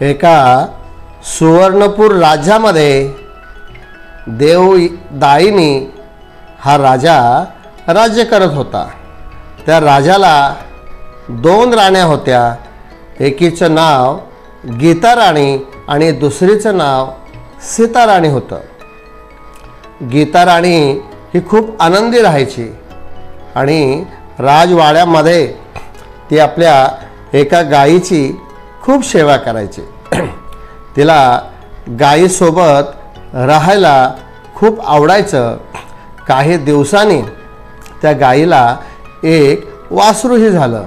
एका सुवर्णपूर राज्यामध्ये देवदायिनी हा राजा राज्य करत होता। त्या राजाला 2 राण्या होत्या। एकीचं नाव गीता राणी आणि दुसरीचं नाव सीता राणी होतं। गीता राणी ही खूप आनंदी राहायची आणि राजवाड्यामध्ये ती आपल्या एका गायीची खूप सेवा करायची। तिला गायीसोबत राहायला खूप आवडायचं। काही दिवसांनी त्या गायीला एक वासरूही झालं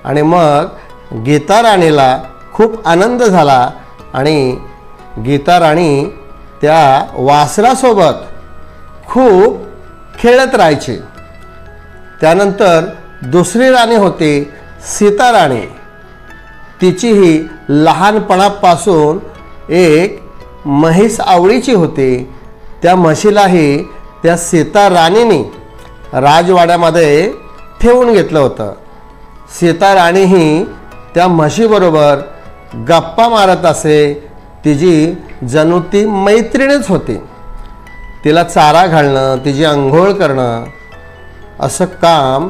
आणि मग गीता राणीला खूप आनंद झाला आणि गीता राणी त्या वासरासोबत खूप खेळत राहायची। त्यानंतर दुसरी राणी होती सीता राणी। तिचीही लहानपणापासून एक म्हैस आवडीची होती। त्या म्हशीलाही त्या सीता राणीने राजवाड्यामध्ये ठेवून घेतलं होतं। सीता राणीही त्या म्हशीबरोबर गप्पा मारत असे। तिची जणू ती मैत्रीणच होती। तिला चारा घालणं, तिची अंघोळ करणं असं काम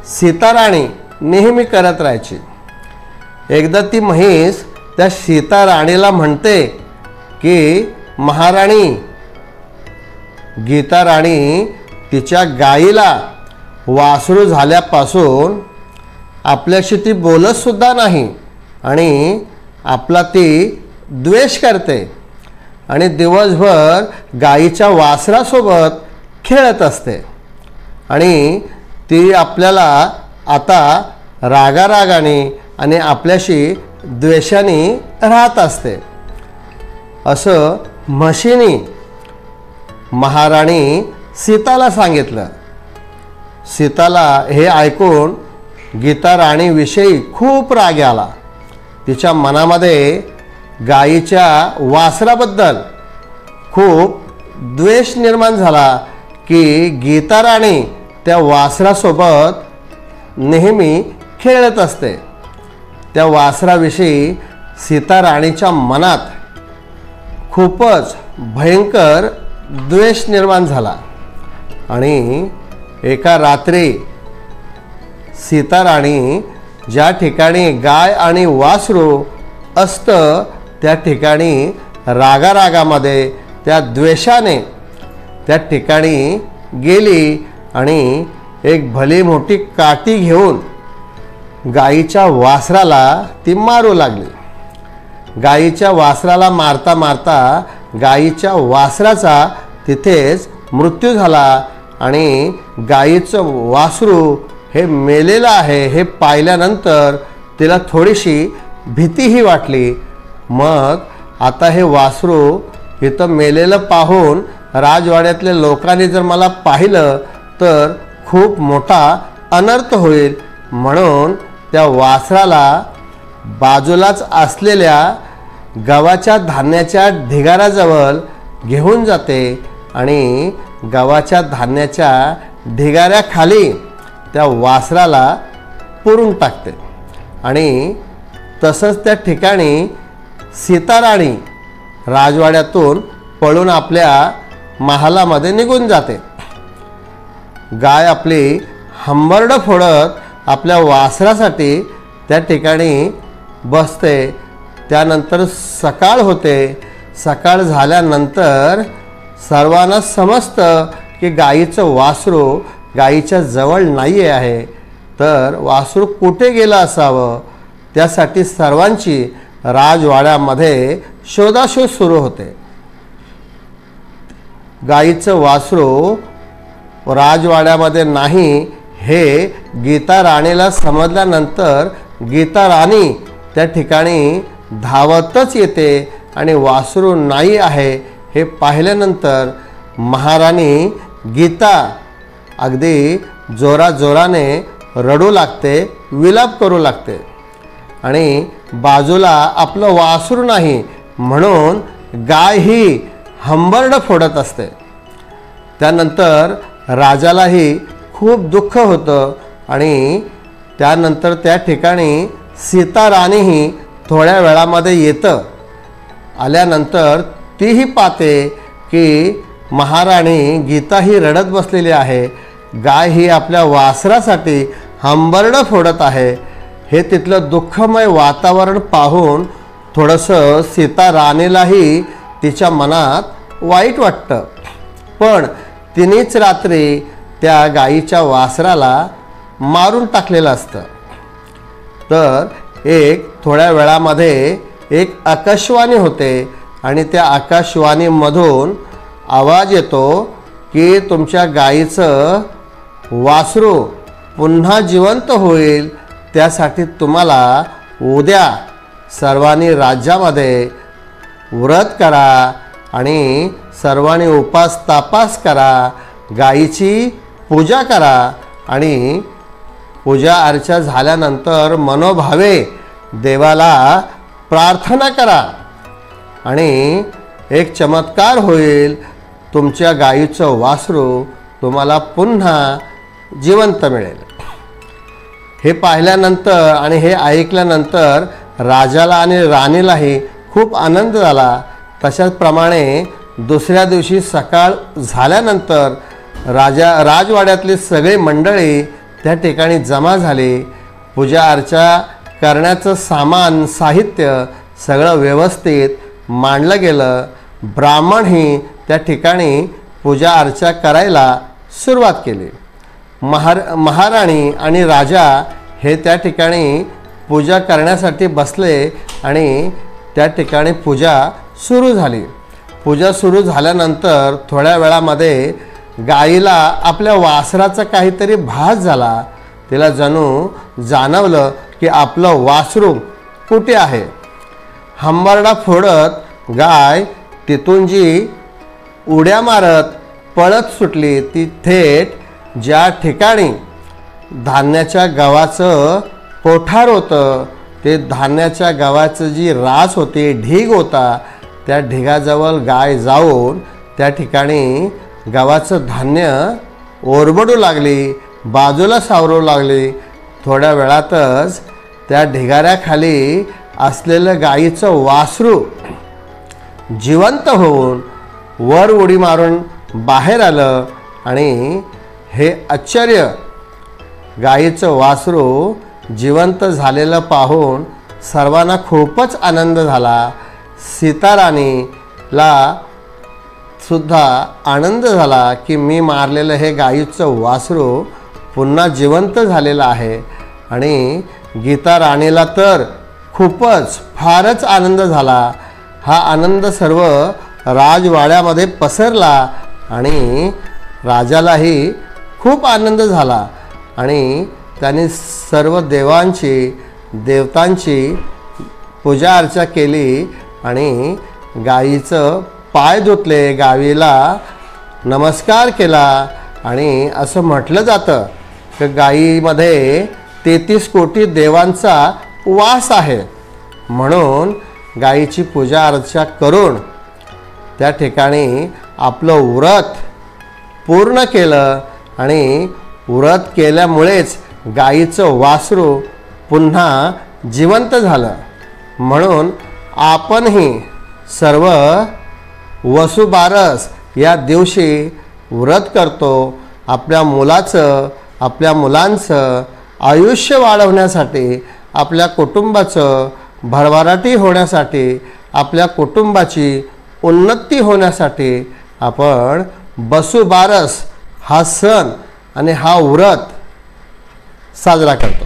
सीता राणी नेहमी करत राहायची। एकदा ती म्हैस त्या सीता राणीला म्हणते की महाराणी, गीता राणी तिच्या गायीला वासरू झाल्यापासून आपल्याशी ती बोलत सुद्धा नाही आणि आपला ती द्वेष करते आणि दिवसभर गायीच्या वासरासोबत खेळत असते आणि ती आपल्याला आता रागारागाने आणि आपल्याशी द्वेषाने राहत असते असं म्हशीने महाराणी सीताला सांगितलं। सीताला हे ऐकून गीता राणीविषयी खूप राग आला। तिच्या मनामध्ये गायीच्या वासराबद्दल खूप द्वेष निर्माण झाला की गीता राणी त्या वासरासोबत नेहमी खेळत असते। त्या वासराविषयी सीता राणीच्या मनात खूपच भयंकर द्वेष निर्माण झाला आणि एका रात्री सीता राणी ज्या ठिकाणी गाय आणि वासरू असतं त्या ठिकाणी रागारागामध्ये त्या द्वेषाने त्या ठिकाणी गेली आणि एक भली मोठी काठी घेऊन गायीच्या वासराला ती मारू लागली। गायीच्या वासराला मारता मारता गायीच्या वासराचा तिथेच मृत्यू झाला आणि गायीचं वासरू हे मेलेलं आहे हे पाहिल्यानंतर तिला थोडीशी भीतीही वाटली। मग आता हे वासरू इथं मेलेलं पाहून राजवाड्यातल्या लोकांनी जर मला पाहिलं तर खूप मोठा अनर्थ होईल, म्हणून त्या वासराला बाजूलाच असलेल्या गव्हाच्या धान्याच्या ढिगाऱ्याजवळ घेऊन जाते आणि गव्हाच्या धान्याच्या ढिगाऱ्याखाली त्या वासराला पुरून टाकते आणि तसंच त्या ठिकाणी सीता राणी राजवाड्यातून पळून आपल्या महालामध्ये निघून जाते। गाय आपली हंबरडं फोडत आपल्या वासरासाठी त्या ठिकाणी बसते। त्यानंतर सकाळ होते। सकाळ झाल्यानंतर सर्वांना समजतं की गायीचं वासरू गायीच्या जवळ नाही आहे, तर वासरू कुठे गेलं असावं त्यासाठी सर्वांची राजवाड्यामध्ये शोधाशोध सुरू होते। गायीचं वासरू राजवाड्यामध्ये नाही हे गीता राणीला समजल्यानंतर गीता राणी त्या ठिकाणी धावतच येते आणि वासरू नाही आहे हे पाहिल्यानंतर महाराणी गीता अगदी जोराजोराने रडू लागते, विलाप करू लागते आणि बाजूला आपलं वासरू नाही म्हणून गाय ही हंबरडं फोडत असते। त्यानंतर राजालाही खूप दुःख होतं आणि त्यानंतर त्या ठिकाणी सीता राणीही थोड्या वेळामध्ये येतं. आल्यानंतर तीही पाहते की महाराणी गीता ही रडत बसलेली आहे. गाय ही आपल्या वासरासाठी हंबरडं फोडत आहे. हे तिथलं दुःखमय वातावरण पाहून थोडंसं सीता राणीलाही तिच्या मनात वाईट वाटतं. पण तिनेच रात्री त्या गायीच्या वासराला मारून टाकलेलं असतं. तर थोड्या वेळामध्ये एक आकाशवाणी होते आणि त्या आकाशवाणीमधून आवाज येतो की तुमच्या गायीचं वासरू पुन्हा जिवंत होईल, त्यासाठी तुम्हाला उद्या सर्वांनी राज्यामध्ये व्रत करा आणि सर्वांनी उपास तापास करा, गायीची पूजा करा आणि पूजा अर्चा झाल्यानंतर मनोभावे देवाला प्रार्थना करा आणि एक चमत्कार होईल. तुमच्या गायीचं वासरू तुम्हाला पुन्हा जिवंत मिळेल. हे पाहिल्यानंतर आणि हे ऐकल्यानंतर राजाला आणि राणीलाही खूप आनंद झाला. तशाचप्रमाणे दुसऱ्या दिवशी सकाळ झाल्यानंतर राजवाड्यातली सगळी मंडळी त्या ठिकाणी जमा झाली. पूजा अर्चा करण्याचं सामान साहित्य सगळं व्यवस्थित मांडलं गेलं. ब्राह्मणही त्या ठिकाणी पूजा अर्चा करायला सुरुवात केली. महाराणी आणि राजा हे त्या ठिकाणी पूजा करण्यासाठी बसले आणि त्या ठिकाणी पूजा सुरू झाली. पूजा सुरू झाल्यानंतर थोड्या वेळामध्ये गायीला आपल्या वासराचा काहीतरी भास झाला. तिला जणू जाणवलं की आपलं वासरू कुठे आहे. हंबरडा फोडत गाय तिथून जी उड्या मारत पळत सुटली, ती थेट ज्या ठिकाणी धान्याच्या गव्हाचं कोठार होतं, ते धान्याच्या गव्हाचं जी रास होती, ढीग होता, त्या ढिगाजवळ गाय जाऊन त्या ठिकाणी गव्हाचं धान्य ओरबडू लागली, बाजूला सावरू लागली. थोड्या वेळातच त्या ढिगाऱ्याखाली असलेलं गायीचं वासरू जिवंत होऊन वर उडी मारून बाहेर आलं आणि हे आश्चर्य, गायीचं वासरू जिवंत झालेलं पाहून सर्वांना खूपच आनंद झाला. सीताराणीला सुद्धा आनंद झाला की मी मारलेलं हे गायीचं वासरू पुन्हा जिवंत झालेलं आहे. आणि गीता राणीला तर खूपच फारच आनंद झाला. हा आनंद सर्व राजवाड्यामध्ये पसरला आणि राजालाही खूप आनंद झाला आणि त्यांनी सर्व देवतांची पूजा अर्चा केली आणि गायीचं पाय धुतले, गायीला नमस्कार केला. आणि असं म्हटलं जातं की गायीमध्ये 33 कोटी देवांचा वास आहे. म्हणून गायीची पूजा अर्चा करून त्या ठिकाणी आपलं व्रत पूर्ण केलं आणि व्रत केल्यामुळेच गायीचं वासरू पुन्हा जिवंत झालं. म्हणून आपणही सर्व वसुबारस या दिवशी व्रत करतो. आपल्या मुलांचं आयुष्य वाढवण्यासाठी, आपल्या कुटुंबाचं भरभराटी होण्यासाठी, आपल्या कुटुंबाची उन्नती होण्यासाठी आपण वसुबारस हा सण आणि हा व्रत साजरा करतो.